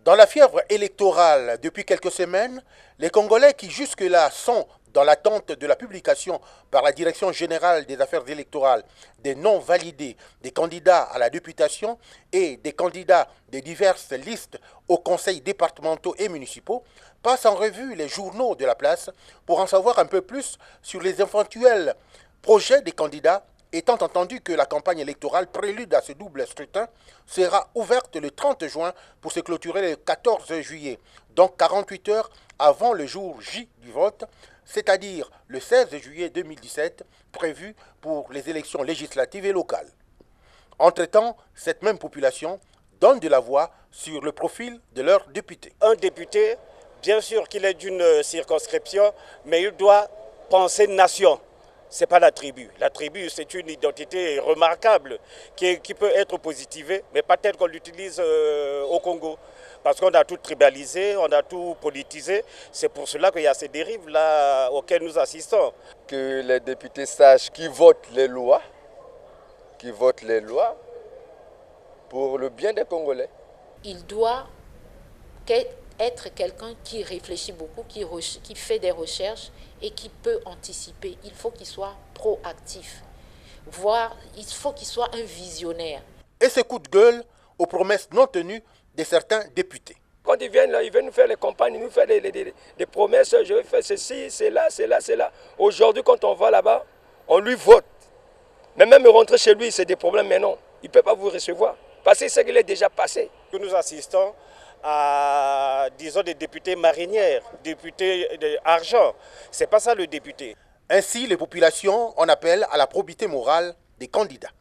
Dans la fièvre électorale depuis quelques semaines, les Congolais qui jusque-là sont dans l'attente de la publication par la Direction générale des affaires électorales des noms validés des candidats à la députation et des candidats des diverses listes aux conseils départementaux et municipaux passent en revue les journaux de la place pour en savoir un peu plus sur les éventuels projets des candidats, étant entendu que la campagne électorale prélude à ce double scrutin sera ouverte le 30 juin pour se clôturer le 14 juillet, donc 48 heures avant le jour J du vote, c'est-à-dire le 16 juillet 2017, prévu pour les élections législatives et locales. Entre-temps, cette même population donne de la voix sur le profil de leur député. Un député, bien sûr qu'il est d'une circonscription, mais il doit penser nation. Ce n'est pas la tribu. La tribu, c'est une identité remarquable qui peut être positivée, mais pas telle qu'on l'utilise au Congo. Parce qu'on a tout tribalisé, on a tout politisé. C'est pour cela qu'il y a ces dérives-là auxquelles nous assistons. Que les députés sachent qui votent les lois pour le bien des Congolais. Il doit être quelqu'un qui réfléchit beaucoup, qui fait des recherches et qui peut anticiper. Il faut qu'il soit proactif, voire il faut qu'il soit un visionnaire. Et ce coup de gueule aux promesses non tenues de certains députés. Quand ils viennent là, ils viennent nous faire les campagnes, ils nous font des promesses, je vais faire ceci, c'est là, c'est là, c'est là. Aujourd'hui, quand on va là-bas, on lui vote. Mais même rentrer chez lui, c'est des problèmes, mais non, il ne peut pas vous recevoir. Parce que c'est qu'il est déjà passé. Nous assistons à, disons, des députés marinières, députés d'argent. Ce n'est pas ça le député. Ainsi, les populations en appellent à la probité morale des candidats.